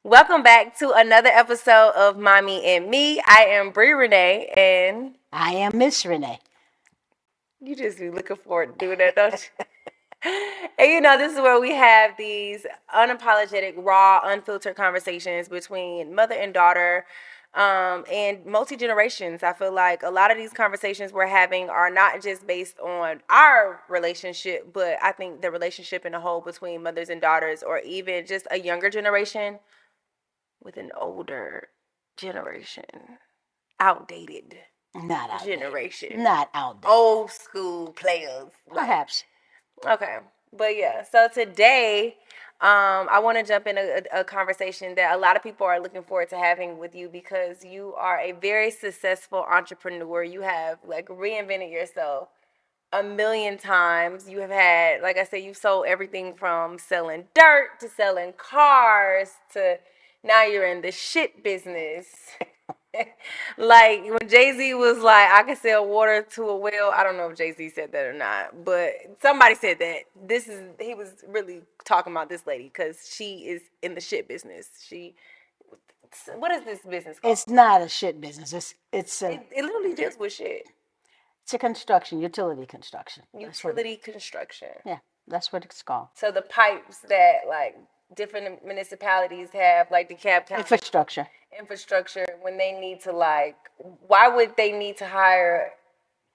Welcome back to another episode of Mommy and Me. I am Brii Renee, and I am Miss Renee. you just be looking forward to doing that, don't you? And this is where we have these unapologetic, raw, unfiltered conversations between mother and daughter, and multi generations. I feel like a lot of these conversations we're having are not just based on our relationship, but I think the relationship in a whole between mothers and daughters, or even just a younger generation with an older generation, outdated Not outdated. generation, Not outdated. old school players. Perhaps. Okay, but yeah. So today, I want to jump in a conversation that a lot of people are looking forward to having with you because you are a very successful entrepreneur. You have like reinvented yourself a million times. You have had, like I said, you've sold everything from selling dirt to selling cars to now you're in the shit business. Like when Jay-Z was like, I can sell water to a well. I don't know if Jay-Z said that or not, but somebody said that. He was really talking about this lady because she is in the shit business. What is this business called? It's not a shit business. It literally deals with shit. It's a construction, utility construction. Utility construction. Yeah, that's what it's called. So the pipes that like different municipalities have, like DeKalb County infrastructure, when they need to why would they need to hire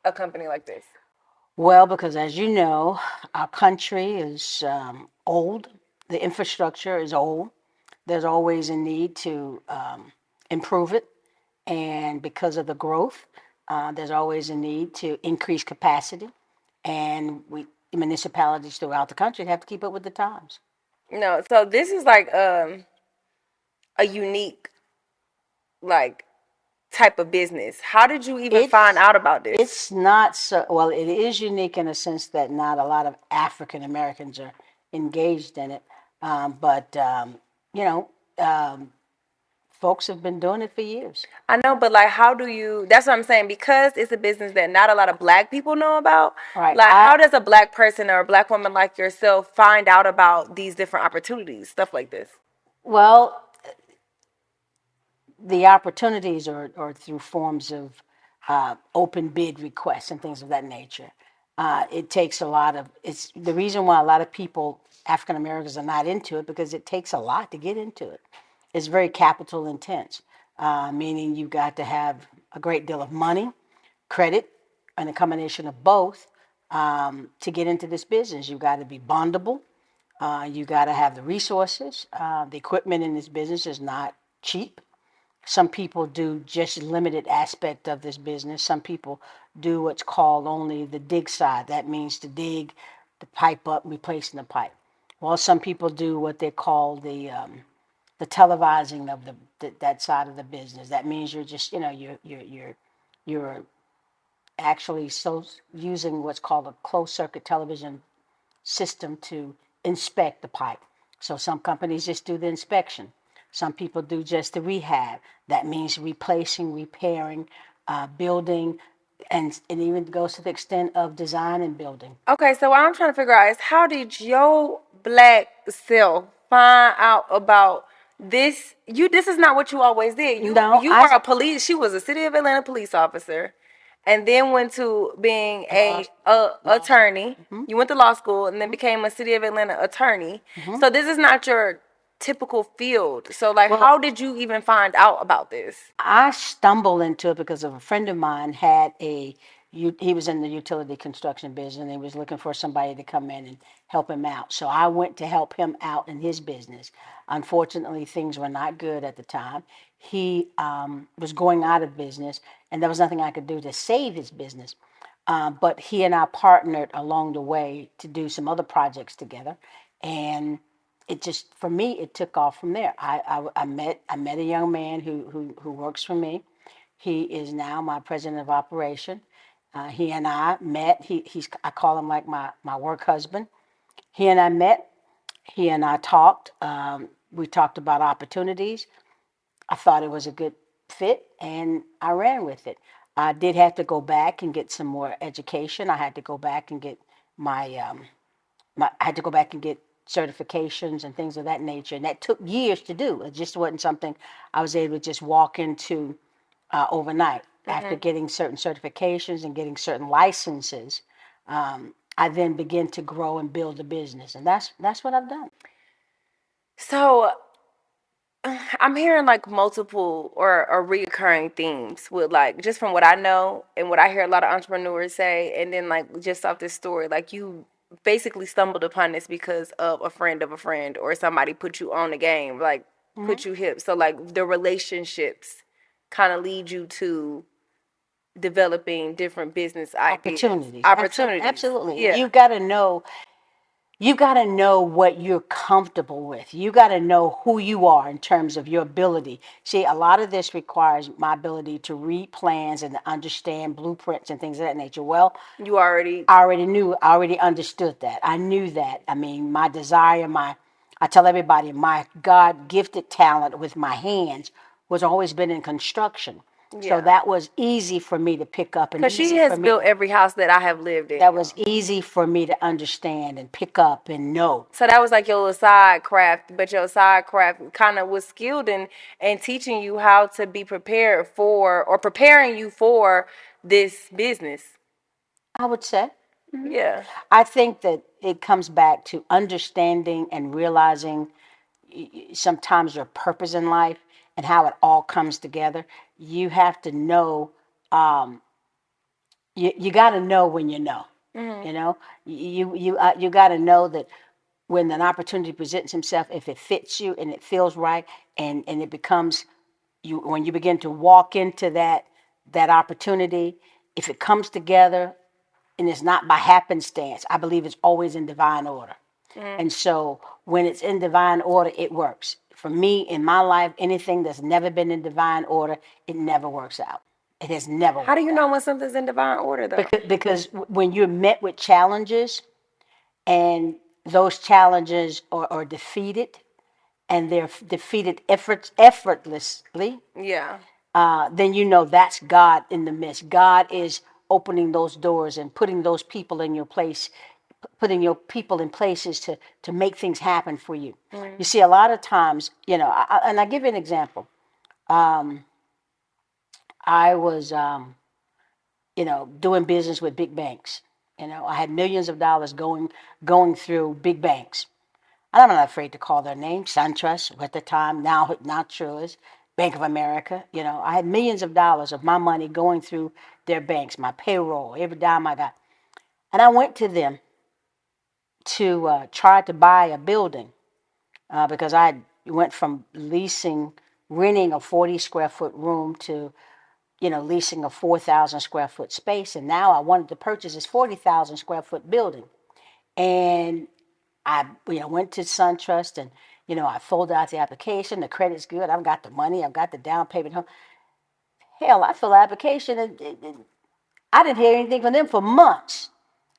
a company like this? Well, because as you know, our country is old. The infrastructure is old. There's always a need to improve it. And because of the growth, there's always a need to increase capacity. And municipalities throughout the country have to keep up with the times. No, so this is like a unique like type of business. How did you even find out about this? It's not so well. It is unique in a sense that not a lot of African Americans are engaged in it, but you know, um, folks have been doing it for years. I know, but like, how do you? That's what I'm saying, because it's a business that not a lot of Black people know about. Right. Like, how does a Black person or a Black woman like yourself find out about these different opportunities, stuff like this? Well, the opportunities are through forms of open bid requests and things of that nature. It takes a lot of. It's the reason why a lot of people, African Americans, are not into it because it takes a lot to get into it. It's very capital intense, meaning you've got to have a great deal of money, credit, and a combination of both to get into this business. You've got to be bondable. You got to have the resources. The equipment in this business is not cheap. Some people do just limited aspect of this business. Some people do what's called only the dig side. That means to dig the pipe up, replacing the pipe. Well, some people do what they call the televising of that side of the business. That means you're just you're actually using what's called a closed circuit television system to inspect the pipe. So some companies just do the inspection. Some people do just the rehab. That means replacing, repairing, building, and it even goes to the extent of design and building. Okay, so what I'm trying to figure out is how did your Black self find out about this? This is not what you always did. You are a police. She was a City of Atlanta police officer, and then went to being a attorney. Mm-hmm. You went to law school and then became a City of Atlanta attorney. Mm-hmm. So this is not your typical field. So like, how did you even find out about this? I stumbled into it because of a friend of mine he was in the utility construction business and he was looking for somebody to come in and help him out. So I went to help him out in his business. Unfortunately, things were not good at the time. He was going out of business and there was nothing I could do to save his business. But he and I partnered along the way to do some other projects together. And it just, for me, it took off from there. I met a young man who works for me. He is now my president of operation. He and I met. I call him like my work husband. He and I met. He and I talked. We talked about opportunities. I thought it was a good fit, and I ran with it. I did have to go back and get some more education. I had to go back and get my I had to go back and get certifications and things of that nature. And that took years to do. It just wasn't something I was able to just walk into overnight. After getting certain certifications and getting certain licenses, I then began to grow and build a business. And that's what I've done. So I'm hearing like multiple or reoccurring themes with like just from what I know and what I hear a lot of entrepreneurs say, and then like just off this story, like you basically stumbled upon this because of a friend or somebody put you on the game, like put you hip. So like the relationships kind of lead you to developing different business ideas, Opportunities. opportunities. Absolutely. Yeah. You got to know what you're comfortable with. You got to know who you are in terms of your ability. See, a lot of this requires my ability to read plans and to understand blueprints and things of that nature. Well, You already. I already knew, I already understood that. I knew that. I mean, my desire, I tell everybody, my God gifted talent with my hands was always been in construction. So Yeah. that was easy for me to pick up and Because she easy for has me. built every house that I have lived in. That was easy for me to understand and pick up and know. So that was like your little side craft, but your side craft kind of was skilled in and teaching you how to be prepared for or preparing you for this business. I would say. Yeah. I think that it comes back to understanding and realizing sometimes your purpose in life and how it all comes together. You have to know, you got to know when you know. You know, you got to know that when an opportunity presents himself, if it fits you and it feels right, and it becomes you when you begin to walk into that opportunity, if it comes together and it's not by happenstance, I believe it's always in divine order. And so when it's in divine order, it works. For me, in my life, anything that's never been in divine order, it never works out. It has never How do worked you know out. when something's in divine order, though? Because when you're met with challenges and those challenges are defeated and they're defeated effortlessly, Yeah. then you know that's God in the midst. God is opening those doors and putting those people in your place, putting your people in places to make things happen for you. You see, a lot of times, and I give you an example. I was, doing business with big banks. I had millions of dollars going through big banks. And I'm not afraid to call their name, SunTrust at the time, now Truist, Bank of America. I had millions of dollars of my money going through their banks, my payroll, every dime I got. And I went to them to try to buy a building because I went from renting a 40 square foot room to, leasing a 4,000 square foot space. And now I wanted to purchase this 40,000 square foot building. And I went to SunTrust and I filled out the application. The credit's good. I've got the money. I've got the down payment. Hell, I filled the application and I didn't hear anything from them for months.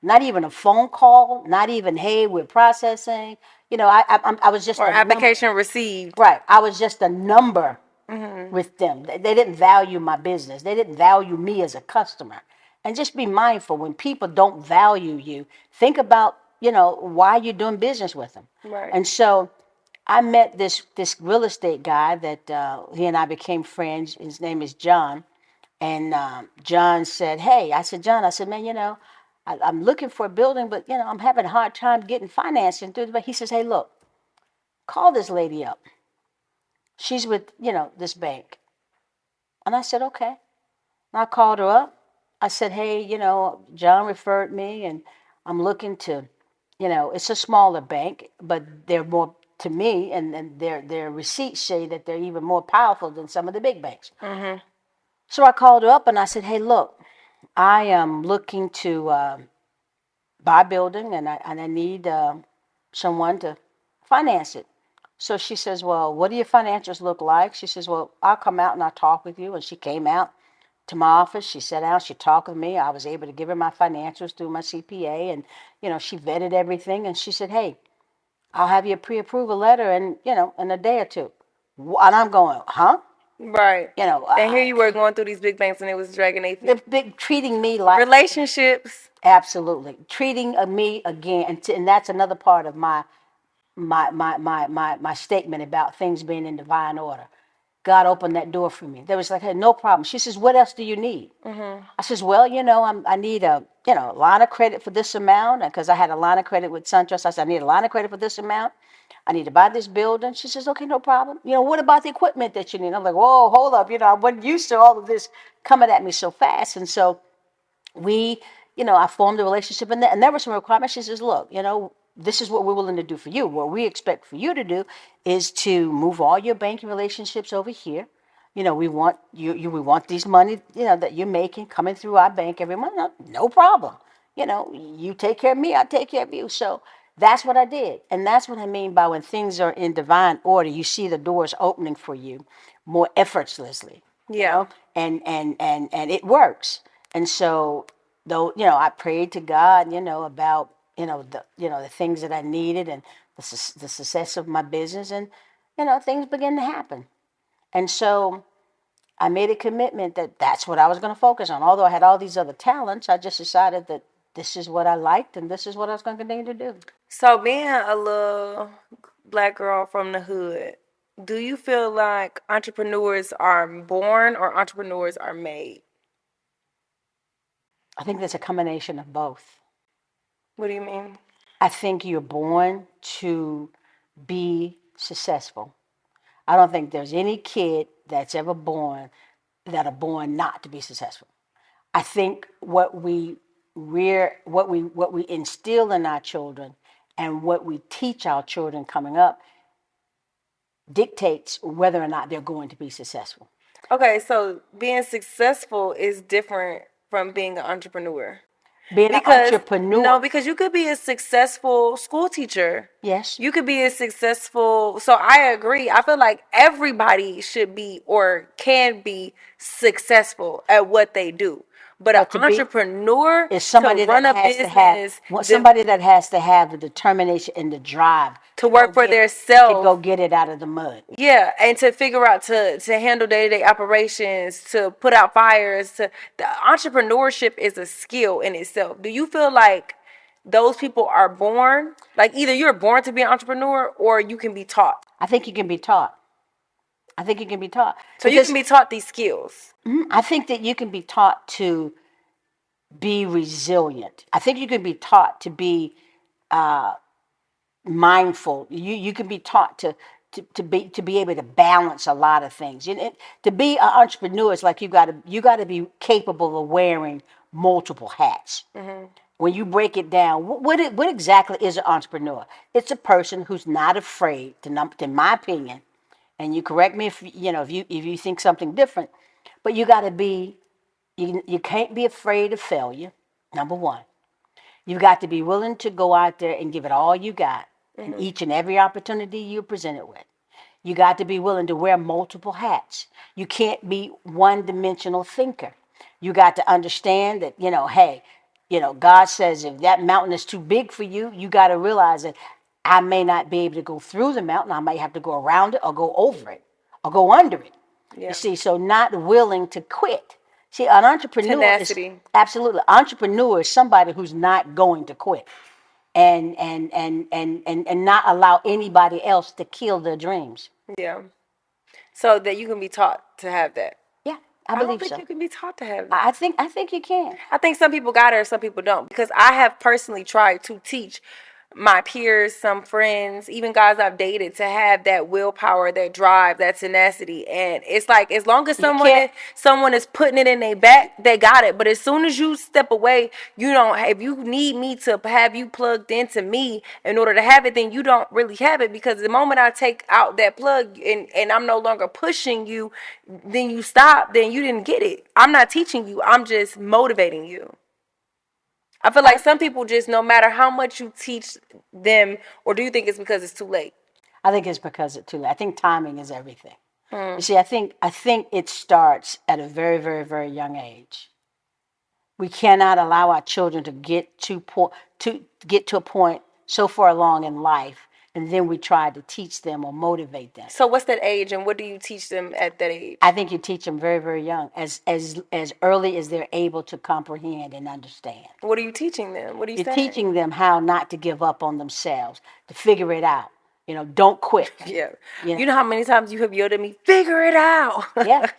Not even a phone call. Not even, hey, we're processing. I was just Or a number. application received. Right. I was just a number with them. They didn't value my business. They didn't value me as a customer. And just be mindful when people don't value you. Think about why you're doing business with them. Right. And so I met this real estate guy that he and I became friends. His name is John. And John said, hey, I said, John, I said, man, I'm looking for a building, but, I'm having a hard time getting financing through. But he says, hey, look, call this lady up. She's with, this bank. And I said, okay. And I called her up. I said, hey, John referred me and I'm looking to, it's a smaller bank, but they're more to me, and their receipts say that they're even more powerful than some of the big banks. So I called her up and I said, hey, look, I am looking to buy a building and I need someone to finance it. So she says, well, what do your financials look like? She says, well, I'll come out and I'll talk with you. And she came out to my office. She sat down. She talked with me. I was able to give her my financials through my CPA. And, she vetted everything. And she said, hey, I'll have you a pre-approval letter in a day or two. And I'm going, huh? Right. And here you were going through these big banks and it was dragging their feet. Treating me like relationships. Absolutely. Treating me again. And that's another part of my my statement about things being in divine order. God opened that door for me. There was like, hey, no problem. She says, what else do you need? I says, well, I need a, line of credit for this amount because I had a line of credit with SunTrust. I said, I need a line of credit for this amount. I need to buy this building. She says, okay, no problem. What about the equipment that you need? I'm like, whoa, hold up. I wasn't used to all of this coming at me so fast. And so we, I formed a relationship, and there were some requirements. She says, look, this is what we're willing to do for you. What we expect for you to do is to move all your banking relationships over here. We want we want these money, that you're making coming through our bank every month. No problem. You take care of me, I take care of you. So that's what I did. And that's what I mean by when things are in divine order, you see the doors opening for you more effortlessly. Yeah. And it works. And so, though, I prayed to God, about, the things that I needed and the success of my business, and, things began to happen. And so I made a commitment that that's what I was going to focus on. Although I had all these other talents, I just decided that this is what I liked and this is what I was going to continue to do. So being a little black girl from the hood, do you feel like entrepreneurs are born or entrepreneurs are made? I think there's a combination of both. What do you mean? I think you're born to be successful. I don't think there's any kid that's ever born that are born not to be successful. I think what we instill in our children and what we teach our children coming up dictates whether or not they're going to be successful. Okay, so being successful is different from being an entrepreneur. Being an entrepreneur. No, because you could be a successful school teacher. Yes. You could be a successful. So I agree. I feel like everybody should be or can be successful at what they do. But an entrepreneur is somebody to run that a has business, to have somebody that has to have the determination and the drive to work for to themselves, go get it out of the mud. Yeah, and to figure out to handle day-to-day operations, to put out fires, to the entrepreneurship is a skill in itself. Do you feel like those people are born, like either you're born to be an entrepreneur or you can be taught? I think you can be taught. So you can be taught these skills. I think that you can be taught to be resilient. I think you can be taught to be mindful. You can be taught to be able to balance a lot of things. To be an entrepreneur is like you got to be capable of wearing multiple hats. Mm-hmm. When you break it down, what exactly is an entrepreneur? It's a person who's not afraid in my opinion, and you correct me if you think something different, but you got to be. You can't be afraid of failure. Number one, you've got to be willing to go out there and give it all you got in each and every opportunity you're presented with. You got to be willing to wear multiple hats. You can't be one-dimensional thinker. You got to understand that, hey, God says if that mountain is too big for you, you got to realize that I may not be able to go through the mountain. I might have to go around it or go over it or go under it. Yeah. You see, so not willing to quit. See, an entrepreneur Tenacity. Is absolutely entrepreneur is somebody who's not going to quit and not allow anybody else to kill their dreams. Yeah. So that you can be taught to have that. Yeah, I believe so. I don't think you can be taught to have that. I think you can. I think some people got it or some people don't, because I have personally tried to teach my peers, some friends, even guys I've dated, to have that willpower, that drive, that tenacity. And it's like as long as someone is putting it in their back, they got it. But as soon as you step away, you don't. If you need me to have you plugged into me in order to have it, then you don't really have it, because the moment I take out that plug and I'm no longer pushing you, then you stop. Then you didn't get it. I'm not teaching you. I'm just motivating you. I feel like some people just, no matter how much you teach them, or do you think it's because it's too late? I think it's because it's too late. I think timing is everything. You see, I think it starts at a very, very, very young age. We cannot allow our children to get to a point so far along in life, and then we try to teach them or motivate them. So what's that age, and what do you teach them at that age? I think you teach them very, very young, as early as they're able to comprehend and understand. What are you teaching them? What are you saying? You're teaching them how not to give up on themselves, to figure it out, Don't quit. Yeah. You know, You know how many times you have yelled at me, figure it out. yeah,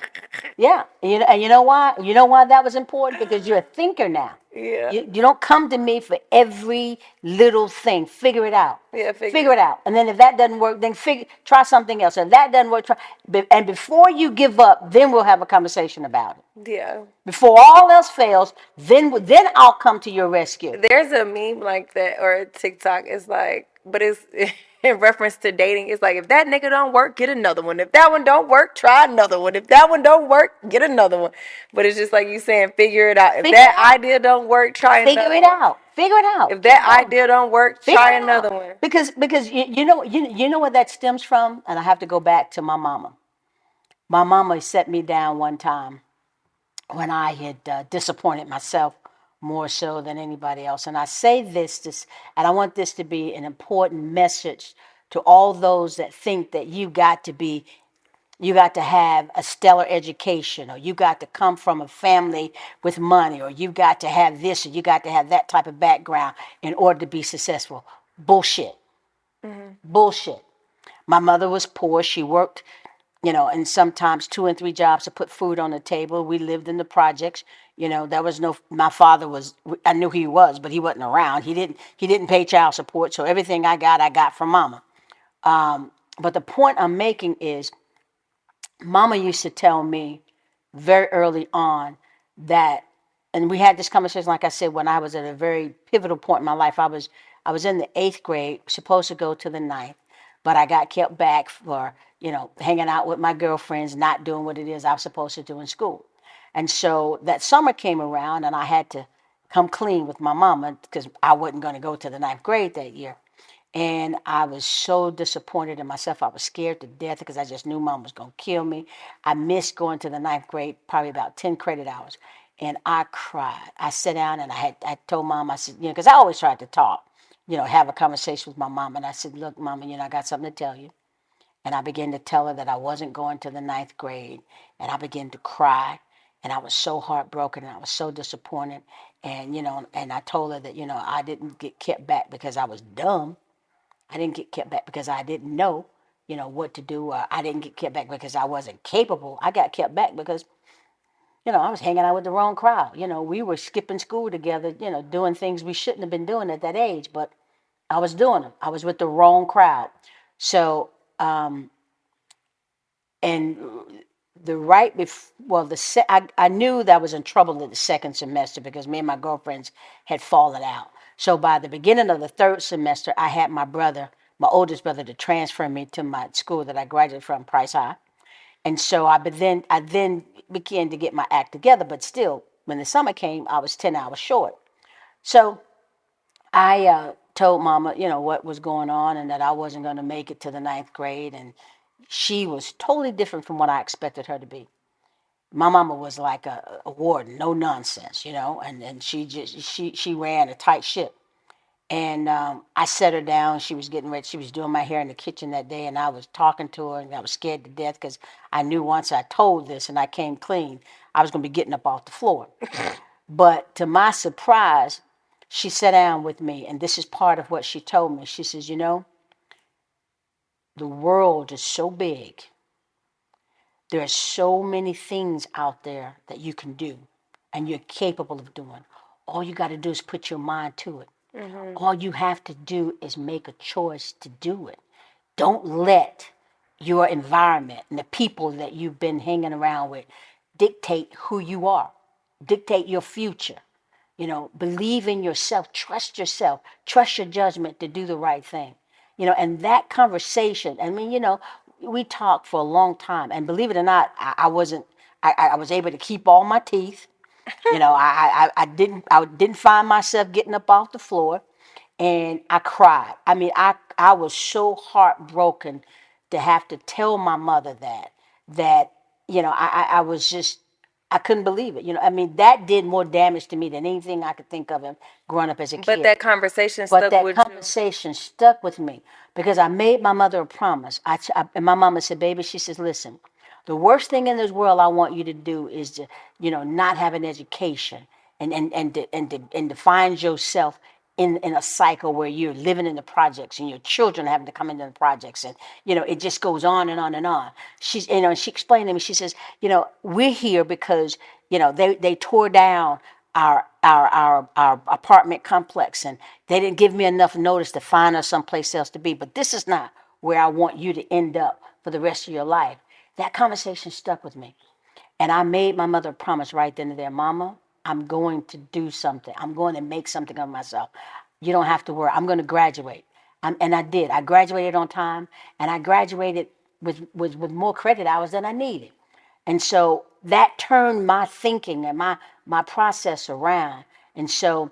yeah. And you know why? You know why that was important? Because you're a thinker now. Yeah. You don't come to me for every little thing. Figure it out. Yeah, Figure it out. And then if that doesn't work, then try something else. And if that doesn't work, and before you give up, then we'll have a conversation about it. Yeah. Before all else fails, then I'll come to your rescue. There's a meme like that or a TikTok. It's like, but it's in reference to dating. It's like, if that nigga don't work, get another one. If that one don't work, try another one. If that one don't work, get another one. But it's just like you saying, figure it out. If that idea don't work, try Figure another it one. out. Figure it out. If that idea don't work, Figure try it another out. one. Because you know what that stems from? And I have to go back to my mama. My mama set me down one time when I had disappointed myself more so than anybody else. And I say this, and I want this to be an important message to all those that think that you got to have a stellar education, or you got to come from a family with money, or you got to have this, or you got to have that type of background in order to be successful. Bullshit. Bullshit. My mother was poor. She worked, and sometimes 2 and 3 jobs to put food on the table. We lived in the projects. There was no. My father was. I knew he was, but he wasn't around. He didn't pay child support. So everything I got from mama. But the point I'm making is, mama used to tell me very early on that, and we had this conversation, like I said, when I was at a very pivotal point in my life. I was in the 8th grade, supposed to go to the ninth, but I got kept back for hanging out with my girlfriends, not doing what it is I was supposed to do in school. And so that summer came around, and I had to come clean with my mama because I wasn't going to go to the ninth grade that year. And I was so disappointed in myself. I was scared to death because I just knew mom was going to kill me. I missed going to the ninth grade, probably about 10 credit hours. And I cried. I sat down and I told mom, I said, because I always tried to talk, have a conversation with my mom. And I said, look, mama, I got something to tell you. And I began to tell her that I wasn't going to the ninth grade. And I began to cry. And I was so heartbroken and I was so disappointed. And I told her that, I didn't get kept back because I was dumb. I didn't get kept back because I didn't know, what to do. I didn't get kept back because I wasn't capable. I got kept back because, I was hanging out with the wrong crowd. We were skipping school together, doing things we shouldn't have been doing at that age, but I was doing them. I was with the wrong crowd. So, and the right before, well, I knew that I was in trouble in the second semester because me and my girlfriends had fallen out. So by the beginning of the third semester, I had my oldest brother, to transfer me to my school that I graduated from, Price High. And so I then began to get my act together, but still, when the summer came, I was 10 hours short. So I told mama, what was going on and that I wasn't going to make it to the ninth grade. And she was totally different from what I expected her to be. My mama was like a warden, no nonsense, and she ran a tight ship. And I set her down. She was getting ready. She was doing my hair in the kitchen that day, and I was talking to her, and I was scared to death because I knew once I told this and I came clean, I was going to be getting up off the floor. But to my surprise, she sat down with me, and this is part of what she told me. She says, the world is so big. There are so many things out there that you can do and you're capable of doing. All you got to do is put your mind to it. Mm-hmm. All you have to do is make a choice to do it. Don't let your environment and the people that you've been hanging around with dictate who you are, dictate your future. Believe in yourself, trust your judgment to do the right thing. And that conversation, we talked for a long time. And believe it or not, I wasn't, I was able to keep all my teeth. I didn't find myself getting up off the floor, and I cried. I was so heartbroken to have to tell my mother that I was just, I couldn't believe it. That did more damage to me than anything I could think of in growing up as a kid. But that conversation But stuck that with you. conversation stuck with me because I made my mother a promise. And my mama said, baby, she says, listen, the worst thing in this world I want you to do is to, not have an education and to find yourself in a cycle where you're living in the projects and your children are having to come into the projects, and it just goes on and on and on. She explained to me. She says, we're here because they tore down our apartment complex, and they didn't give me enough notice to find us someplace else to be. But this is not where I want you to end up for the rest of your life. That conversation stuck with me. And I made my mother a promise right then and there. Mama, I'm going to do something. I'm going to make something of myself. You don't have to worry. I'm going to graduate. And I did. I graduated on time, and I graduated with more credit hours than I needed. And so that turned my thinking and my process around. And so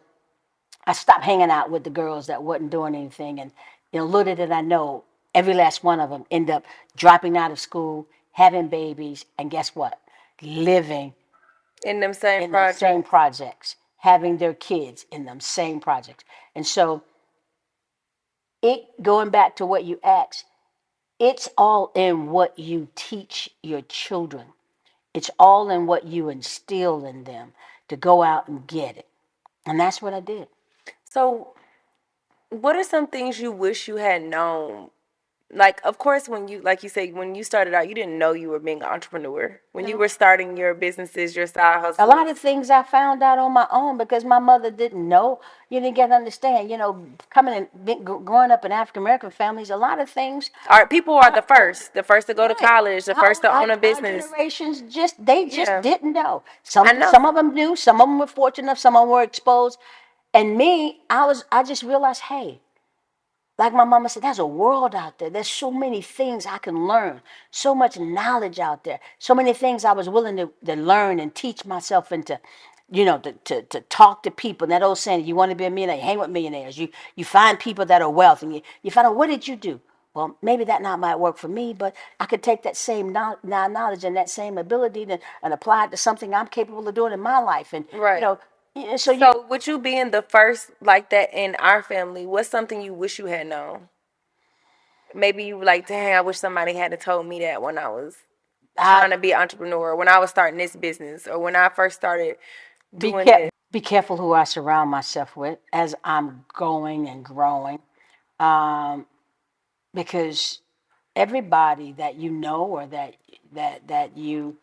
I stopped hanging out with the girls that wasn't doing anything. And little did I know, every last one of them end up dropping out of school, having babies, and guess what? Living In them same in the same projects. projects, having their kids in them same projects. And so going back to what you asked, it's all in what you teach your children. It's all in what you instill in them to go out and get it. And that's what I did. So, what are some things you wish you had known? Like, of course, when you, like you say, when you started out, you didn't know you were being an entrepreneur. When you No. were starting your businesses, your side A hustles. lot of things I found out on my own because my mother didn't know. You didn't get to understand. Coming and growing up in African American families, a lot of things. People are the first to go to Right. college, the first to own a Our business. generations just Yeah, didn't know. I Some know. some of them knew. Some of them were fortunate enough. Some of them were exposed. And me, I just realized, hey, like my mama said, there's a world out there. There's so many things I can learn, so much knowledge out there, so many things I was willing to learn and teach myself into, to talk to people. And that old saying, you want to be a millionaire, you hang with millionaires. You find people that are wealthy, and you find out, what did you do? Well, maybe that not might work for me, but I could take that same knowledge and that same ability and apply it to something I'm capable of doing in my life. And, Right. so So, with you being the first like that in our family, what's something you wish you had known? Maybe you like, dang, I wish somebody had told me that when I was trying to be an entrepreneur, when I was starting this business, or when I first started doing this. be careful who I surround myself with as I'm going and growing, because everybody that you know or that you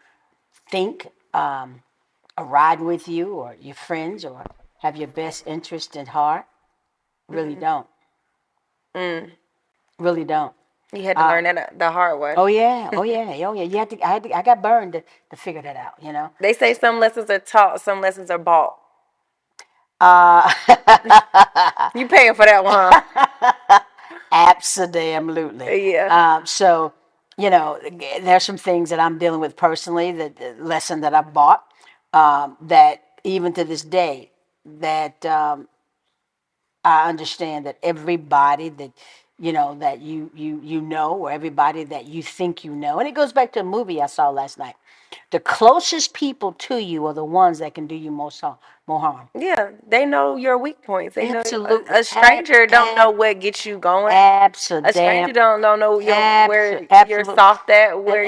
think are riding with you or your friends or have your best interest at heart really don't. Really don't. You had to learn that the hard way. Oh yeah, oh yeah, oh yeah. I got burned to figure that out. They say some lessons are taught, some lessons are bought. Uh, You paying for that one, huh? Absolutely. Yeah. So, there's some things that I'm dealing with personally, the lesson that I bought, that even to this day, that I understand that everybody that that you know, or everybody that you think you know, and it goes back to a movie I saw last night. The closest people to you are the ones that can do you more harm. Yeah, they know your weak points. They know Absolutely. a stranger don't know what gets you going. A stranger Absolutely. don't know where you're Absolutely. soft at. Where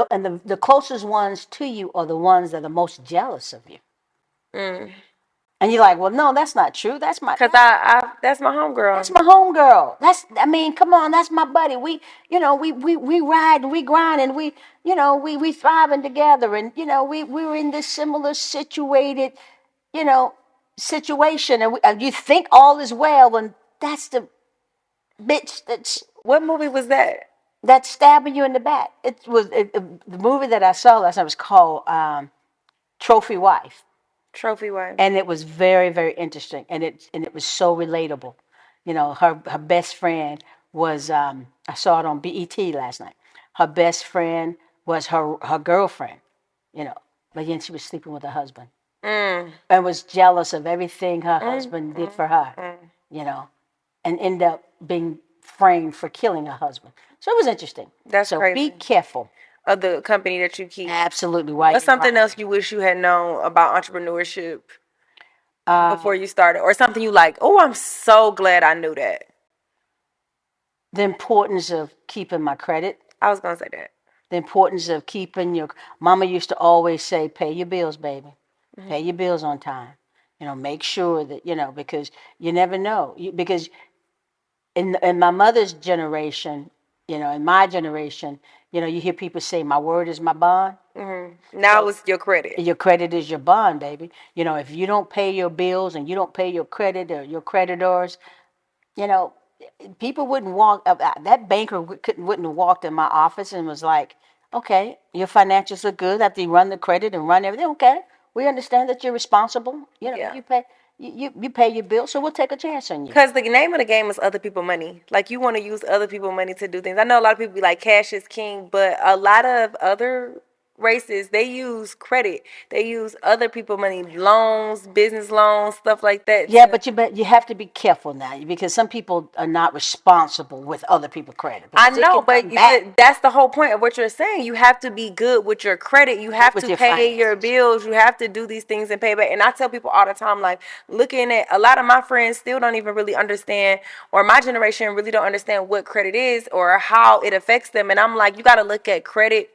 And the closest ones to you are the ones that are most jealous of you. And you're like, well, no, that's not true. because that's my homegirl. That's my homegirl. Come on, that's my buddy. We ride and we grind and we thriving together, and we were in this similar you know, situation, and you think all is well when that's the bitch What movie was that? that's stabbing you in the back. The movie that I saw last night was called Trophy Wife. Trophy wife. And it was very, very interesting, and it was so relatable. Her best friend was, I saw it on BET last night. Her best friend was her girlfriend, but then she was sleeping with her husband, and was jealous of everything her husband did for her, and ended up being framed for killing her husband. So it was interesting. That's so crazy. be careful. Of the company that you keep. Absolutely. Why? What's something else you wish you had known about entrepreneurship before you started, or something you like? Oh, I'm so glad I knew that. The importance of keeping my credit. I was gonna say that. The importance of keeping your. Mama used to always say, "Pay your bills, baby. Pay your bills on time." Make sure that, because you never know. Because in my mother's generation, in my generation, you hear people say, my word is my bond. Now it's your credit. Your credit is your bond, baby. If you don't pay your bills and you don't pay your credit or your creditors, you know, people wouldn't walk. That banker wouldn't have walked in my office and was like, "Okay, your financials are good after you run the credit and run everything. Okay, we understand that you're responsible. Yeah. You pay you pay your bills, so we'll take a chance on you." Because the name of the game is other people money. Like, you want to use other people money to do things. I know a lot of people be like, cash is king, but a lot of other races, they use credit. They use other people money, loans, business loans, stuff like that. Yeah, but you have to be careful now because some people are not responsible with other people's credit. I Because it know, can but come back that's the whole point of what you're saying. You have to be good with your credit. You have with to your pay your finances. bills. You have to do these things and pay back. And I tell people all the time, like, looking at a lot of my friends still don't even really understand, or my generation really don't understand what credit is or how it affects them. And I'm like, you got to look at credit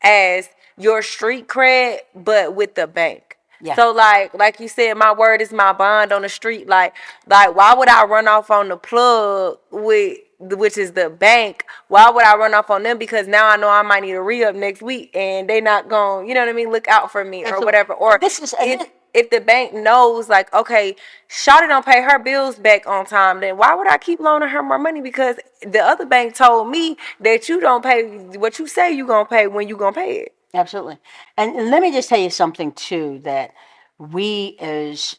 as your street cred, but with the bank. Yeah. So like you said, my word is my bond on the street. Like why would I run off on the plug with, which is the bank? Why would I run off on them? Because now I know I might need a re-up next week and they not going, you know what I mean, look out for me or whatever. Or if the bank knows, like, okay, Shawty don't pay her bills back on time, then why would I keep loaning her more money? Because the other bank told me that you don't pay what you say you gonna pay when you gonna pay it. Absolutely. And let me just tell you something too that we as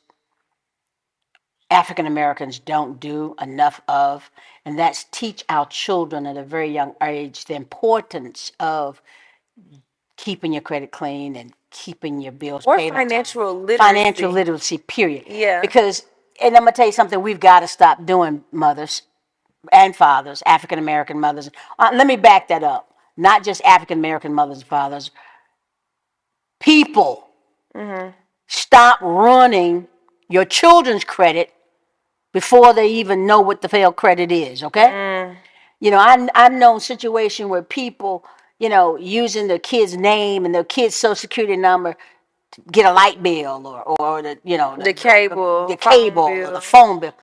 African Americans don't do enough of, and that's teach our children at a very young age the importance of keeping your credit clean and keeping your bills Or paid on time. financial literacy. Financial literacy, period. Yeah. Because, and I'm gonna tell you something we've got to stop doing, mothers and fathers, African American mothers. Let me back that up. Not just African American mothers and fathers. People, stop running your children's credit before they even know what the failed credit is, okay? I've known situation where people, using their kid's name and their kid's social security number to get a light bill or The cable, the phone cable or bill. the phone bill.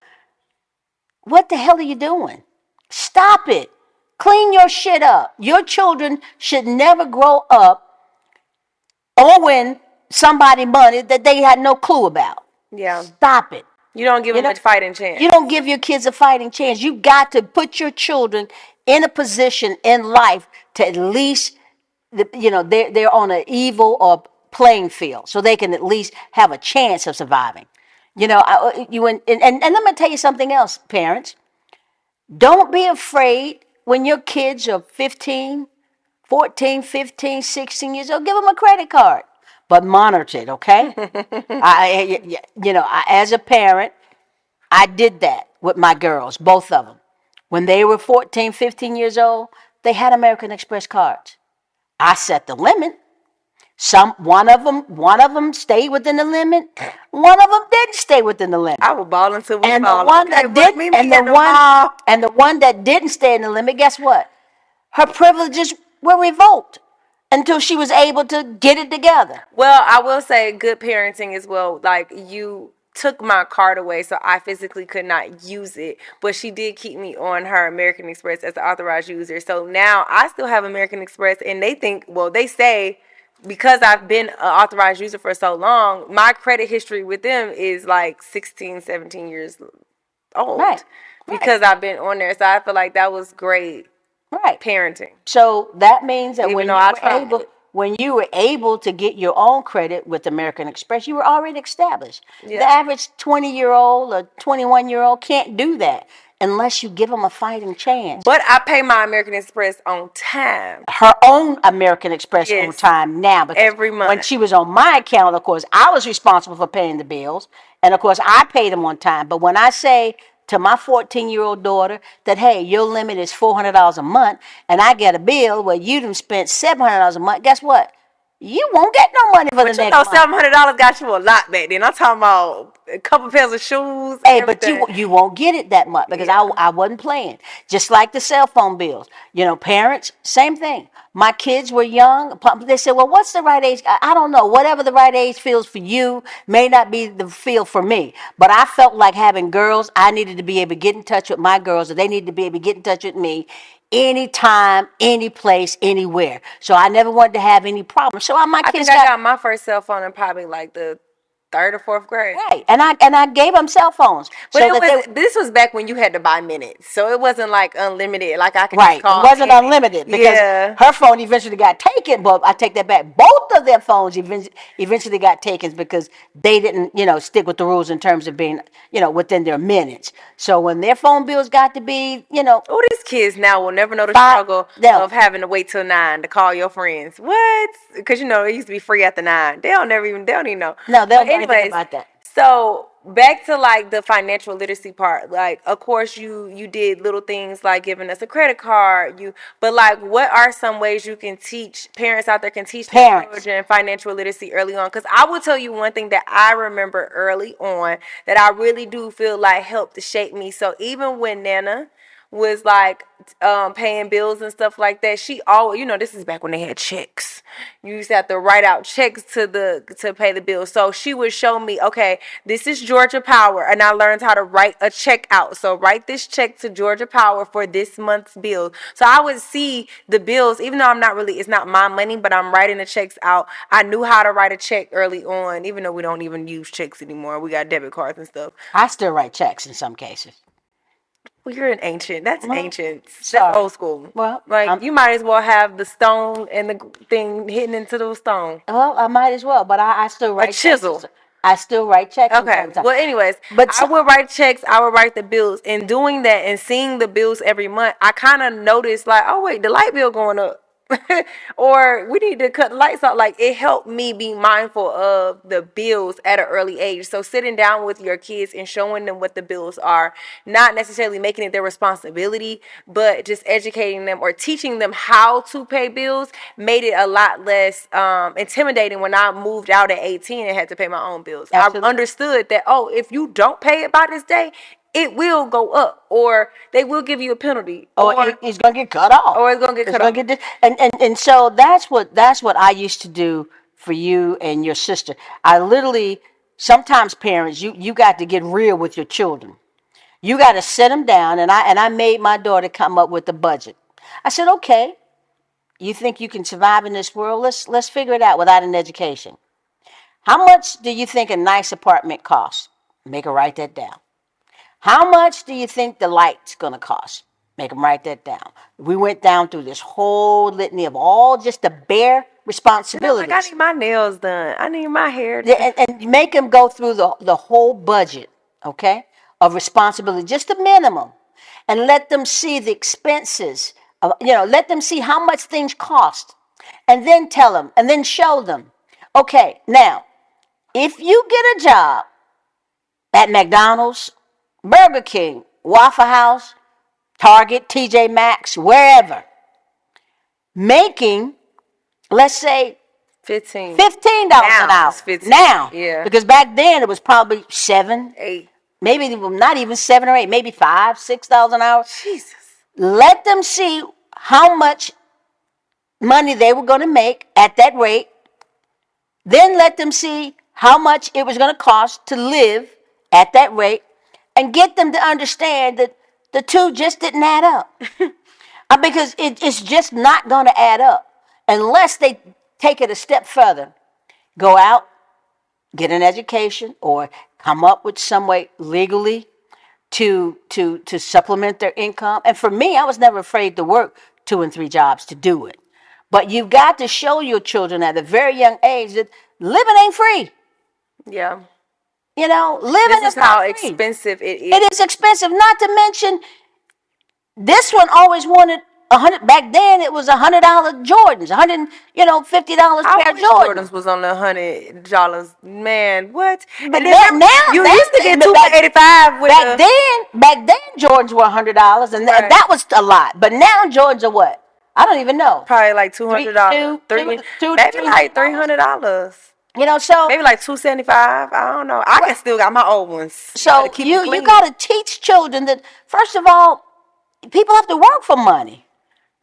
What the hell are you doing? Stop it. Clean your shit up. Your children should never grow up owing somebody money that they had no clue about. Yeah. Stop it. You don't give them a fighting chance. You don't give your kids a fighting chance. You got to put your children in a position in life to at least, they're on an evil or playing field, so they can at least have a chance of surviving. And let me tell you something else, parents. Don't be afraid when your kids are 15, 14, 15, 16 years old. Give them a credit card, but monitor it, okay? As a parent, I did that with my girls, both of them. When they were 14, 15 years old, they had American Express cards. I set the limit. One of them stayed within the limit. One of them didn't stay within the limit. I was balling till we And fall. the one that did, and the one that didn't stay in the limit, guess what? Her privileges were revoked until she was able to get it together. Well, I will say good parenting as well. Like, you took my card away, so I physically could not use it, but she did keep me on her American Express as an authorized user. So now I still have American Express, and they say, because I've been an authorized user for so long, my credit history with them is like 16, 17 years old. Right. Because I've been on there. So I feel like that was great parenting. So that means that Even when you were able to get your own credit with American Express, you were already established. Yeah. The average 20-year-old or 21-year-old can't do that unless you give them a fighting chance. But I pay my American Express on time. Her own American Express on time now. Because every month. When she was on my account, of course, I was responsible for paying the bills. And, of course, I paid them on time. But when I say to my 14-year-old daughter that, hey, your limit is $400 a month, and I get a bill where you done spent $700 a month, guess what? you won't get no money for the But you next know, month. $700 got you a lot back then. I'm talking about a couple pairs of shoes and Hey, but everything. you won't get it that much because Yeah. I wasn't playing. Just like the cell phone bills. You know, parents, same thing. My kids were young. They said, well, what's the right age? I don't know. Whatever the right age feels for you may not be the feel for me. But I felt like having girls, I needed to be able to get in touch with my girls, or they needed to be able to get in touch with me anytime, any place, anywhere. So I never wanted to have any problems. So my I think kids I got got my first cell phone in probably like the third or fourth grade. right, and I gave them cell phones But so it that they was this was back when you had to buy minutes, so it wasn't like unlimited. Like I could just right. It call wasn't any. unlimited because Yeah. her phone eventually got taken. But I take that back. Both of their phones eventually got taken because they didn't, stick with the rules in terms of being, within their minutes. So when their phone bills got to be, Oh, these kids now will never know the five, struggle no, of having to wait till 9 to call your friends. What? Because it used to be free after 9. They don't even know. no, they But don't know anything anyways, about that. so back to like the financial literacy part. Like, of course, you did little things like giving us a credit card. But like, what are some ways you can teach parents out there can teach their Parents, children financial literacy early on? Because I will tell you one thing that I remember early on that I really do feel like helped to shape me. So even when Nana was like paying bills and stuff like that, she always, this is back when they had checks. You used to have to write out checks to pay the bills. So she would show me, okay, this is Georgia Power, and I learned how to write a check out. So write this check to Georgia Power for this month's bill. So I would see the bills, even though it's not my money, but I'm writing the checks out. I knew how to write a check early on, even though we don't even use checks anymore. We got debit cards and stuff. I still write checks in some cases. Well, you're an ancient. That's Well, ancient. That's sorry. old school. Well, Like you might as well have the stone and the thing hitting into the stone. I might as well, but I still A write checks. chisel. I still write checks from Okay. time to time. Well, anyways, But I would write checks. I would write the bills. And doing that and seeing the bills every month, I kind of noticed like, oh wait, the light bill going up. Or we need to cut the lights out. Like it helped me be mindful of the bills at an early age. So sitting down with your kids and showing them what the bills are, not necessarily making it their responsibility, but just educating them or teaching them how to pay bills made it a lot less intimidating when I moved out at 18 and had to pay my own bills. I absolutely. understood that, oh, if you don't pay it by this day, it will go up, or they will give you a penalty, It's gonna get cut off. or it's gonna get It's cut gonna off. get this, and so that's what I used to do for you and your sister. I literally sometimes parents you got to get real with your children. You got to sit them down, and I made my daughter come up with a budget. I said, okay, you think you can survive in this world? Let's figure it out without an education. How much do you think a nice apartment costs? Make her write that down. How much do you think the light's going to cost? Make them write that down. We went down through this whole litany of all just the bare Like I responsibilities. need my nails done. I need my hair Yeah, done. and make them go through the whole budget, okay, of responsibility, just the minimum, and let them see the expenses. Let them see how much things cost, and then tell them, and then show them. Okay, now if you get a job at McDonald's, Burger King, Waffle House, Target, TJ Maxx, wherever, making, let's say, 15. $15 an Now hour it's 15. now, Yeah. because back then it was probably 7, 8. maybe not even 7 or 8, maybe $5, $6 an hour. Jesus. Let them see how much money they were going to make at that rate. Then let them see how much it was going to cost to live at that rate, and get them to understand that the two just didn't add up. Because it's just not going to add up unless they take it a step further. Go out, get an education, or come up with some way legally to supplement their income. And for me, I was never afraid to work 2 and 3 jobs to do it. But you've got to show your children at a very young age that living ain't free. Yeah. Living This is is how not free. expensive it is. It is expensive. Not to mention, this one always wanted 100. Back then, it was $100 Jordans, $150 I pair of wish Jordans. Jordans was on the $100. Man, what? And But then remember, you used to get two for 85 with back then Jordans were $100, and right. that was a lot. But now Jordans are what? I don't even know. Probably like Three, $200. two, two, two to Maybe like $300. $300. You know, so Maybe like $275. I don't know. I right. can still got my old ones. You better So keep them you clean. got to teach children that first of all, people have to work for money.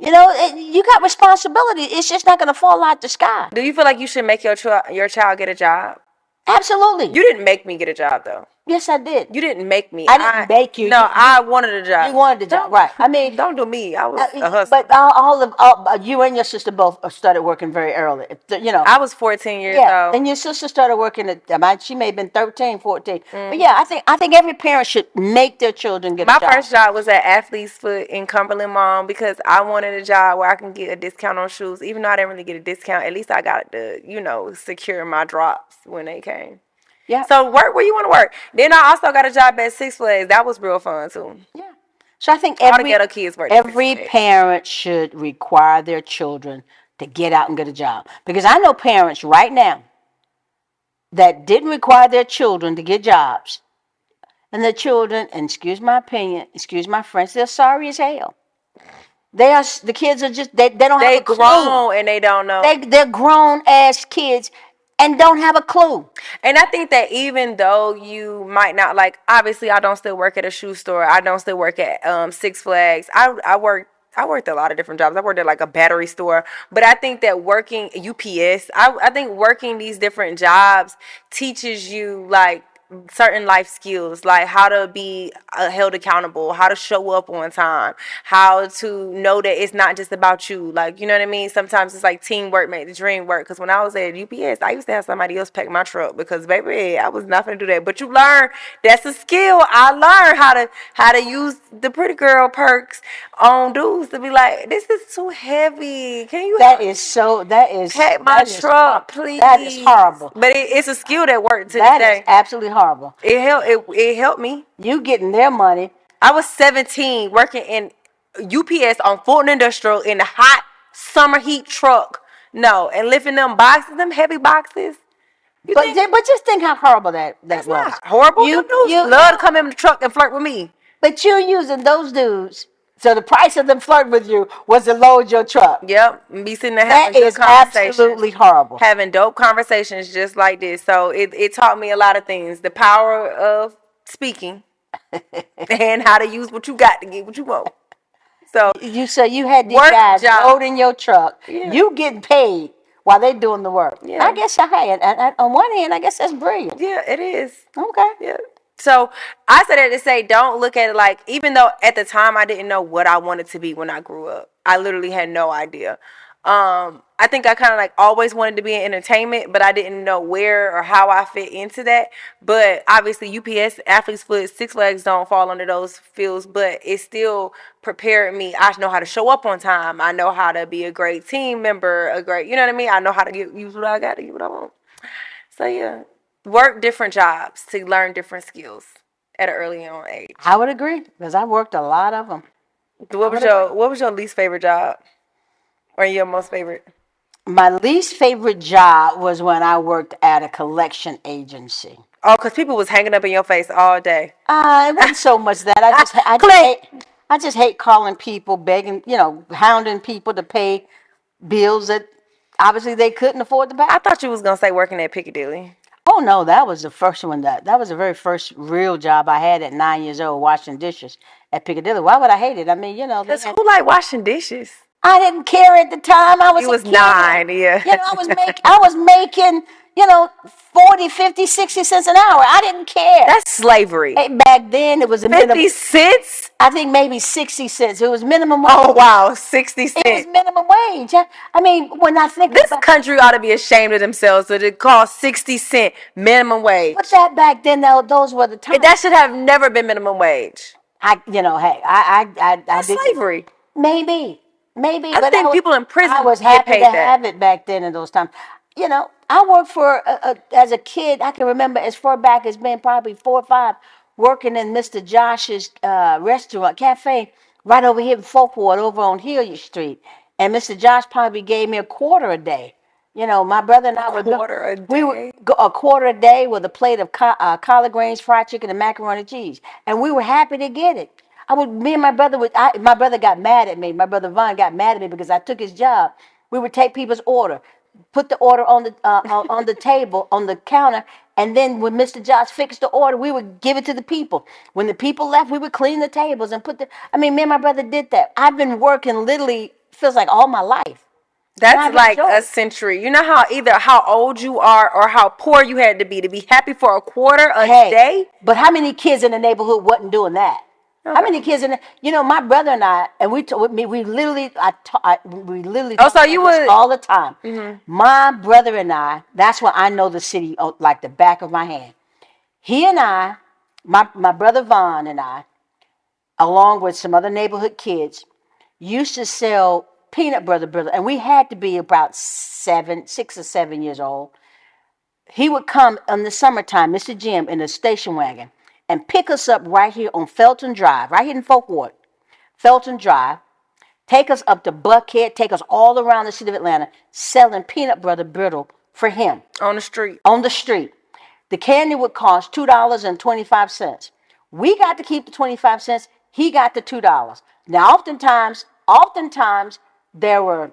You know, you got responsibility. It's just not going to fall out the sky. Do you feel like you should make your child get a job? Absolutely. You didn't make me get a job though. Yes, I did. You didn't make me. I didn't make you. No, I wanted a job. You wanted the job, right? I mean, Don't do me. I was a hustler. but you and your sister both started working very early. You know, I was 14 years yeah, old. and your sister started working at, she may have been 13, 14. But yeah, I think every parent should make their children get a My job. first job was at Athlete's Foot in Cumberland Mall because I wanted a job where I can get a discount on shoes. Even though I didn't really get a discount, at least I got to, secure my drops when they came. Yeah. So work where you want to work. Then I also got a job at Six Flags. That was real fun too. Yeah. So I think All the ghetto kids work at Six every Flags. parent should require their children to get out and get a job. Because I know parents right now that didn't require their children to get jobs. And the children, and excuse my opinion, excuse my French, they're sorry as hell. The kids are just, they don't have a clue. They grown and they don't know. They're grown ass kids and don't have a clue. And I think that even though you might not, like, obviously I don't still work at a shoe store. I don't still work at Six Flags. I worked a lot of different jobs. I worked at like a battery store. But I think that working UPS, I think working these different jobs teaches you like certain life skills, like how to be held accountable, how to show up on time, how to know that it's not just about you. Like, you know what I mean? Sometimes it's like teamwork make the dream work. Because when I was at UPS, I used to have somebody else pack my truck because, baby, I was not going to do that. But you learn, that's a skill. I learned how to use the pretty girl perks on dudes to be like, this is too heavy. Can you That is pack my truck, please? That is horrible. But it's a skill that worked to that this day. Is absolutely horrible. It helped me. You getting their money. I was 17 working in UPS on Fulton Industrial in the hot summer heat truck. No, and lifting them boxes, them heavy boxes. But just think how horrible that was. Not horrible. You love to come in the truck and flirt with me. But you're using those dudes. So the price of them flirting with you was to load your truck. Yep. And be sitting there having good conversations. That is absolutely horrible. Having dope conversations just like this. So it taught me a lot of things. The power of speaking and how to use what you got to get what you want. So you said you had these guys loading your truck. Yeah. You getting paid while they doing the work. Yeah. I guess, hey, and on one hand, I guess that's brilliant. Yeah, it is. Okay. Yeah. So I said that to say, don't look at it like, even though at the time I didn't know what I wanted to be when I grew up. I literally had no idea. I think I kind of like always wanted to be in entertainment, but I didn't know where or how I fit into that. But obviously UPS, Athlete's Foot, Six Flags don't fall under those fields, but it still prepared me. I know how to show up on time. I know how to be a great team member, you know what I mean? I know how to use what I got to get what I want. So yeah. Work different jobs to learn different skills at an early on age. I would agree because I worked a lot of them. What was your least favorite job, or your most favorite? My least favorite job was when I worked at a collection agency. Oh, because people was hanging up in your face all day. It wasn't so much that. I just hate calling people, begging, hounding people to pay bills that obviously they couldn't afford to pay. I thought you was gonna say working at Piccadilly. Oh no, that was the first one. That was the very first real job I had at 9 years old, washing dishes at Piccadilly. Why would I hate it? I mean, because who like washing dishes? I didn't care at the time. I was. You was 9, yeah. I was making 40, 50, 60 cents an hour. I didn't care. That's slavery. Hey, back then it was a 50 cents. I think maybe 60 cents. It was minimum wage. Oh wow, 60 cents. It was minimum wage. I mean, when I think this country ought to be ashamed of themselves that it costs 60 cents minimum wage. But that back then, those were the times. That should have never been minimum wage. I That's slavery. Maybe. I think people in prison. I was happy to have it back then in those times. I worked for as a kid. I can remember as far back as being probably 4 or 5, working in Mr. Josh's restaurant cafe right over here in Folkwood, over on Hilliard Street. And Mr. Josh probably gave me $1 a day. My brother and I would a $1 a day with a plate of collard greens, fried chicken, and macaroni and cheese, and we were happy to get it. Me and my brother my brother got mad at me. My brother Vaughn got mad at me because I took his job. We would take people's order, put the order on the table, on the counter, and then when Mr. Josh fixed the order, we would give it to the people. When the people left, we would clean the tables and me and my brother did that. I've been working literally, feels like all my life. And That's I've like enjoyed a it. century. You know how either how old you are or how poor you had to be happy for a quarter a Hey, day? but how many kids in the neighborhood wasn't doing that? How many Okay. kids my brother and I, and we literally, we literally Oh, talk so about you this would. all the time. Mhm. My brother and I, that's when I know the city like the back of my hand. He and I, my brother Vaughn and I, along with some other neighborhood kids, used to sell peanut butter, and we had to be about 6 or 7 years old. He would come in the summertime, Mr. Jim, in a station wagon and pick us up right here on Felton Drive, right here in Folkwood. Felton Drive, take us up to Buckhead, take us all around the city of Atlanta, selling peanut butter brittle for him On the street. on the street. The candy would cost $2.25. We got to keep the 25 cents. He got the $2. Now, oftentimes there were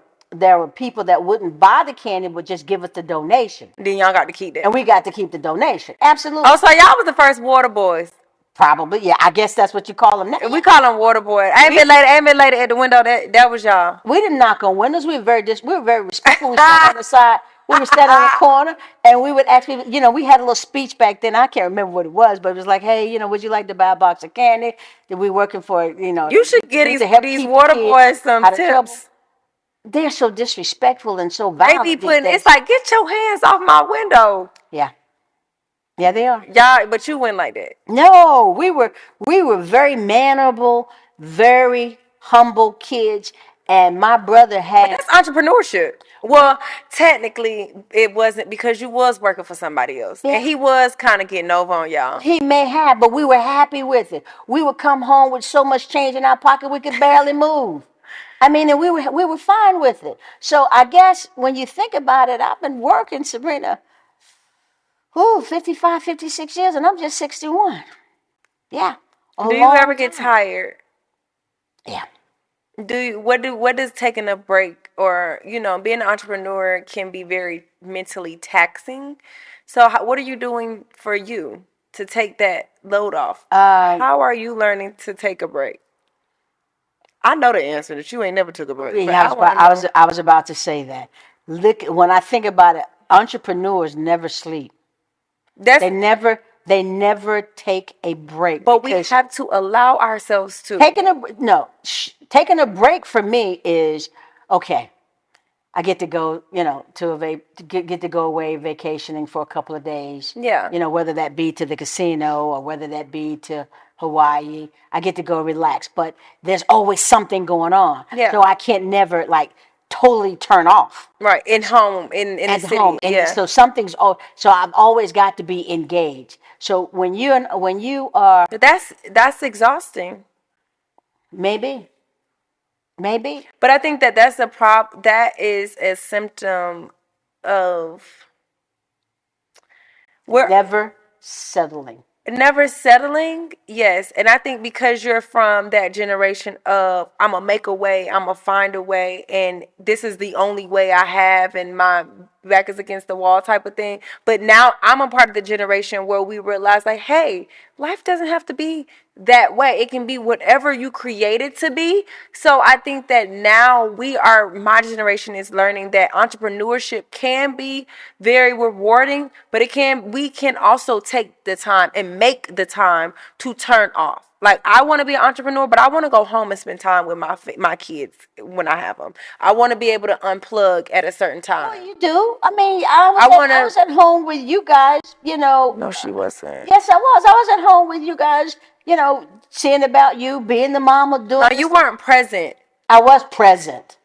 people that wouldn't buy the candy, but just give us the donation, Then y'all got to keep that. and we got to keep the donation. Oh, Absolutely, so y'all was the first water boys. probably, yeah. I guess that's what you call them now. We call them water boys. I ain't We been late. I ain't been late at the window. That was y'all. we didn't knock on windows. We were very respectful. We stand on the side. We would stand on the corner, and we would ask people. We had a little speech back then. I can't remember what it was, but it was like, "Hey, would you like to buy a box of candy? That we working for? You should get to help these keep the water kids boys some out of trouble." tips. They're so disrespectful and so They be violent these putting. It's days. like get your hands off my window, Yeah, yeah, they are. y'all. But you went like that. No, we were very mannerable, very humble kids, and my brother But had. that's entrepreneurship. Well, technically, it wasn't because you was working for somebody else, and Yeah, he was kind of getting over on y'all. he may have, but we were happy with it. We would come home with so much change in our pocket we could barely move. I mean, and we were fine with it. So I guess when you think about it, I've been working, Sabrina, 55, 56 years, and I'm just 61. Yeah, a Do you ever long get time. tired? Yeah. What does taking a break or being an entrepreneur can be very mentally taxing. So what are you doing for you to take that load off? How are you learning to take a break? I know the answer that you ain't never took a break, but Yeah, I want to know. I was about to say that. Look, when I think about it, entrepreneurs never sleep. That's They never take a break but we because have to allow ourselves to. taking a break for me is okay. I get to go, get to go away vacationing for a couple of days. Yeah. Whether that be to the casino or whether that be to Hawaii. I get to go relax, but there's always something going on, Yeah. so I can't never like totally turn off Right. In home in the at home. city. And Yeah. so so I've always got to be engaged. So when you are But that's exhausting. maybe maybe But I think that that's a that is a symptom of we're never settling. never settling. Yes, and I think because you're from that generation of I'm gonna make a way, I'm gonna find a way, and this is the only way I have, and my back is against the wall type of thing. But now I'm a part of the generation where we realize like, hey, life doesn't have to be that way. It can be whatever you create it to be. So I think that now my generation is learning that entrepreneurship can be very rewarding, but we can also take the time and make the time to turn off. Like I want to be an entrepreneur, but I want to go home and spend time with my kids when I have them. I want to be able to unplug at a certain Well, time. you do. I mean, I want I to. was at home with you guys. No, she wasn't. Yes, I was. I was at home with you guys. Seeing about you, being the mama, No, doing you this. weren't present. I was present.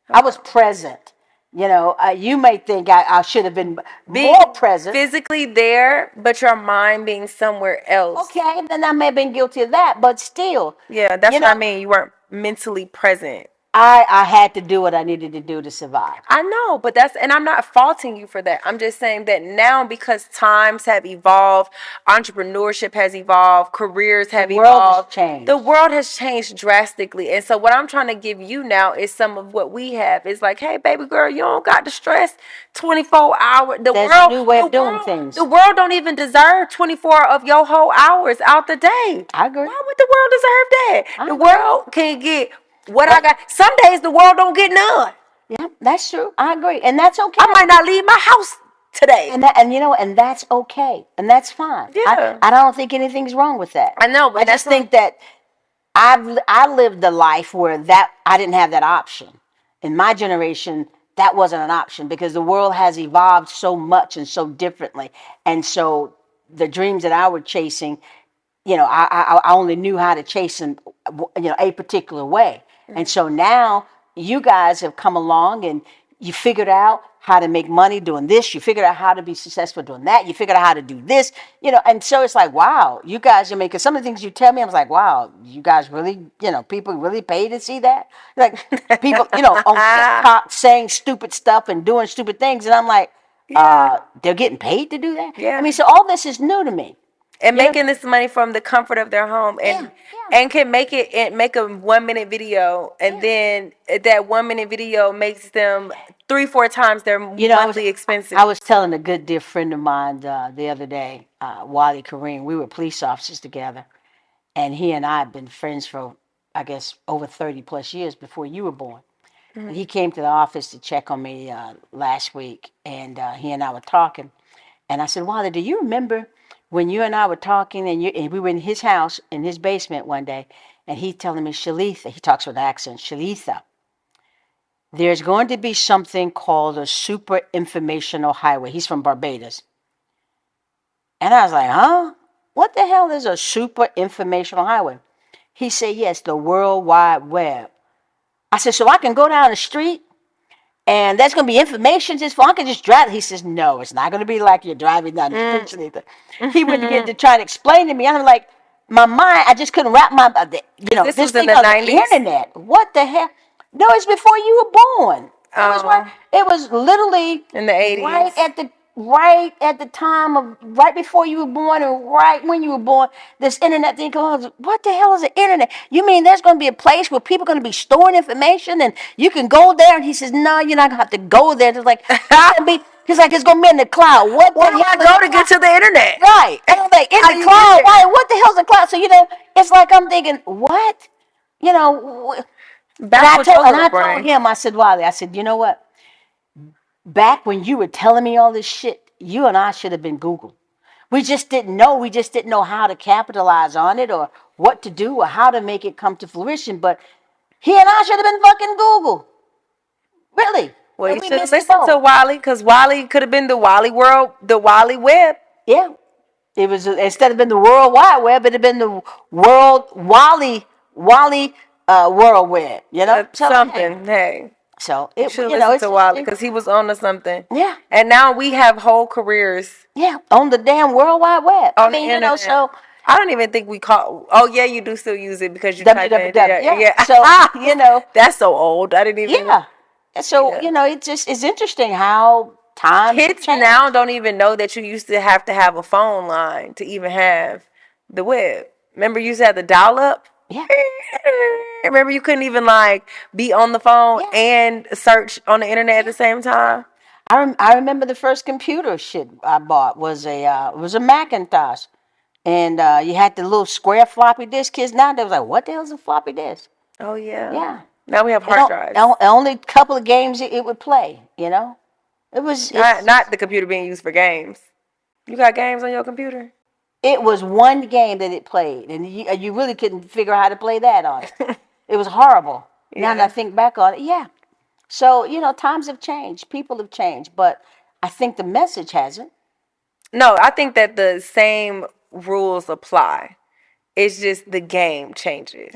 I was Okay. present. You may think I should have been Being more present. physically there, but your mind being somewhere else. Okay, then I may have been guilty of that, but still, Yeah, that's you what I know, mean. You weren't mentally present. I had to do what I needed to do to survive. I know, but and I'm not faulting you for that. I'm just saying that now, because times have evolved, entrepreneurship has evolved, careers The have world has evolved, the changed. world has changed drastically. And so what I'm trying to give you now is some of what we have. It's like, hey, baby girl, you don't got to stress 24 hours. There's a new way of doing The things. world don't even deserve 24 of your whole hours out the day. I agree. Why would the world deserve that? I The agree. world can get what I But got. Some days the world don't get none. yeah, that's true. I agree, and that's okay. I might not leave my house today. And that's okay, and that's fine. Yeah. I don't think anything's wrong with that. I know, but I just think that I lived a life where that I didn't have that option. In my generation, that wasn't an option because the world has evolved so much and so differently, and so the dreams that I was chasing, I only knew how to chase them, a particular way. And so now you guys have come along and you figured out how to make money doing this. You figured out how to be successful doing that. You figured out how to do this, and so it's like, wow, you guys are making some of the things you tell me. I was like, wow, you guys really, people really pay to see that. Like people, on TikTok saying stupid stuff and doing stupid things. And I'm like, they're getting paid to do that. Yeah. I mean, so all this is new to me. And making this money from the comfort of their home, and can make a 1 minute video, and then that 1 minute video makes them 3-4 times their monthly expenses. I was telling a good dear friend of mine the other day, Wally Kareem. We were police officers together, and he and I have been friends for, I guess, over 30 plus years before you were born. Mm-hmm. And he came to the office to check on me last week, and he and I were talking, and I said, Wally, do you remember when you and I were talking, and we were in his house, in his basement one day, and he's telling me, Shalitha, he talks with an accent, Shalitha, there's going to be something called a super informational highway. He's from Barbados. And I was like, huh? What the hell is a super informational highway? He said, yes, the World Wide Web. I said, so I can go down the street and there's going to be information just for, I can just drive. He says, no, it's not going to be like you're driving down the street. He would get to try to explain to me. I'm like, my mind, I just couldn't wrap my, this was in thing the on 90s? the internet. What the hell? No, it's before you were born. It was literally in the 80s. Right at the time of, right before you were born and right when you were born, this internet thing comes. What the hell is the internet? You mean there's going to be a place where people are going to be storing information and you can go there? And he says, no, you're not going to have to go there. It's like, he's like, it's going to be in the cloud. What Where do I go to get to the internet? Right. And I'm like, in the cloud? Why? What the hell's the cloud? So, it's like I'm thinking, what? And I told him, I said, Wally, I said, you know what? Back when you were telling me all this shit, you and I should have been Google. We just didn't know. We just didn't know how to capitalize on it or what to do or how to make it come to fruition. But he and I should have been fucking Google. Really. Well, you should have listened to Wally, because Wally could have been the Wally world, the Wally web. Yeah. It was, instead of been the World Wide Web, it'd have been the World Wally World Web. Something. Hey. So you should listen to Wally, because he was on to something. Yeah. And now we have whole careers. Yeah, on the damn World Wide Web. On the internet. So I don't even think we call. Oh yeah, you do still use it because you type in. Yeah. So that's so old. I didn't even. Yeah. So it's interesting how times kids now don't even know that you used to have a phone line to even have the web. Remember, you used to have the dial up. Yeah. Remember, you couldn't even be on the phone and search on the internet at the same time. I remember the first computer shit I bought was a Macintosh, and you had the little square floppy disk. Kids now they was like, what the hell is a floppy disk? Oh yeah. Yeah. Now we have hard drives. Only a couple of games it would play. It was not the computer being used for games. You got games on your computer? It was one game that it played, and you really couldn't figure out how to play that on it. It was horrible. Now that I think back on it, yeah. So, times have changed. People have changed. But I think the message hasn't. No, I think that the same rules apply. It's just the game changes.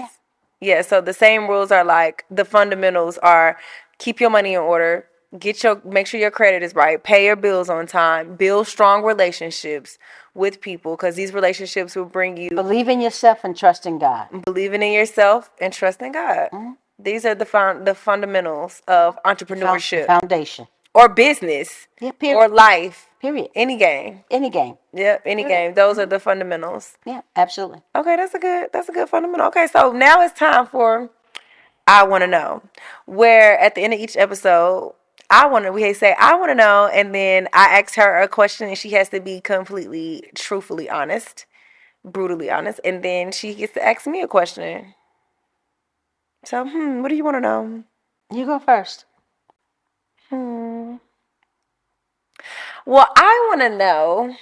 Yeah, so the same rules are the fundamentals are keep your money in order, make sure your credit is right, pay your bills on time, build strong relationships with people, because these relationships will bring you believe in yourself and trust in God. Believing in yourself and trust in God. Mm-hmm. These are the fundamentals of The entrepreneurship foundation. or business Yeah, or period. life. Period. Any game. Any game. Yep, any Period. game. Those are the fundamentals. Yeah, absolutely. Okay, that's a good fundamental. Okay, so now it's time for I want to know. Where at the end of each episode, we say I want to know, and then I ask her a question, and she has to be completely, truthfully honest, brutally honest, and then she gets to ask me a question. So, what do you want to know? You go first. Well, I want to know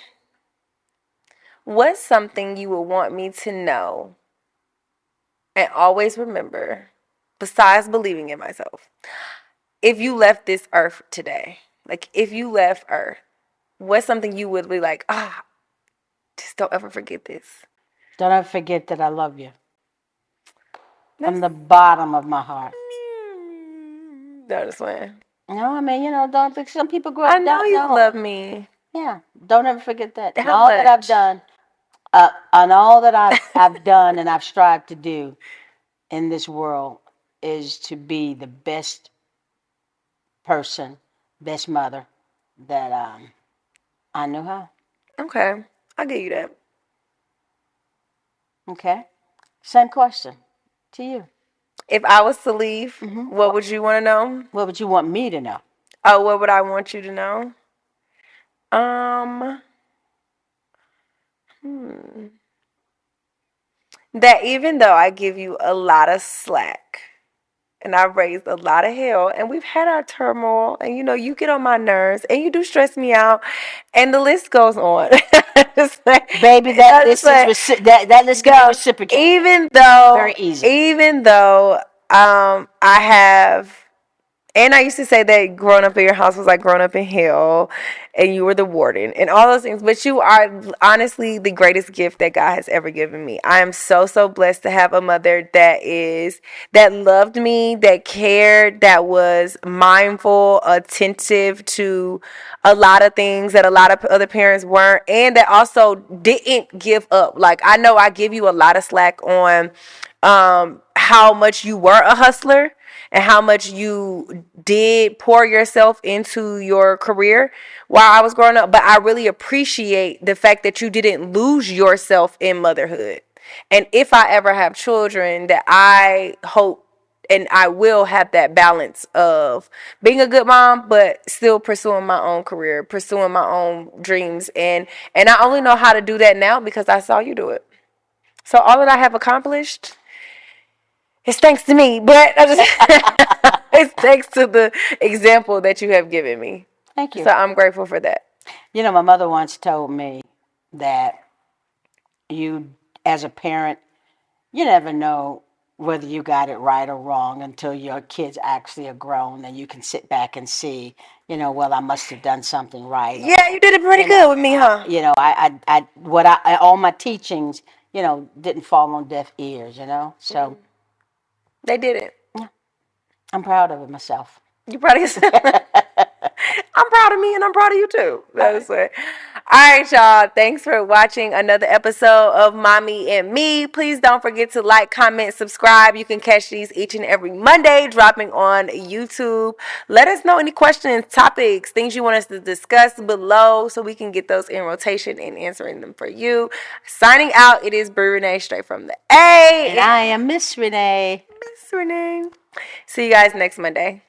what's something you would want me to know and always remember, besides believing in myself. If you left this earth today, like if you left earth, what's something you would be like, just don't ever forget this? Don't ever forget that I love you. From the bottom of my heart. No, just playing. No, I mean, don't think some people grow up. I know you love me. Yeah, don't ever forget that. And How all that I've much? done, and all that I've done and I've strived to do in this world is to be the best person, best mother that I knew how. Okay, I'll give you that. Okay, same question to you. If I was to leave, what would you want to know? What would you want me to know? Oh, what would I want you to know? Um, that even though I give you a lot of slack and I've raised a lot of hell and we've had our turmoil and you get on my nerves and you do stress me out and the list goes on. Baby, that list can be reciprocated. Very easy. Even though I have, and I used to say that growing up in your house was like growing up in hell and you were the warden and all those things. But you are honestly the greatest gift that God has ever given me. I am so, so blessed to have a mother that loved me, that cared, that was mindful, attentive to a lot of things that a lot of other parents weren't, and that also didn't give up. Like, I know I give you a lot of slack on how much you were a hustler and how much you did pour yourself into your career while I was growing up. But I really appreciate the fact that you didn't lose yourself in motherhood. And if I ever have children, that I hope and I will have that balance of being a good mom, but still pursuing my own career, pursuing my own dreams. And I only know how to do that now because I saw you do it. So all that I have accomplished, it's thanks to me, but it's thanks to the example that you have given me. Thank you. So I'm grateful for that. My mother once told me that you, as a parent, you never know whether you got it right or wrong until your kids actually are grown and you can sit back and see, well, I must have done something right. Yeah, you did it pretty good with me, huh? All my teachings, didn't fall on deaf ears, so. They did it. Yeah. I'm proud of it myself. You proud of yourself? I'm proud of me and I'm proud of you too. That's it. All right, y'all. Thanks for watching another episode of Mommy and Me. Please don't forget to like, comment, subscribe. You can catch these each and every Monday dropping on YouTube. Let us know any questions, topics, things you want us to discuss below so we can get those in rotation and answering them for you. Signing out, it is Brii Renee straight from the A. And I am Miss Renee. Miss Renee. See you guys next Monday.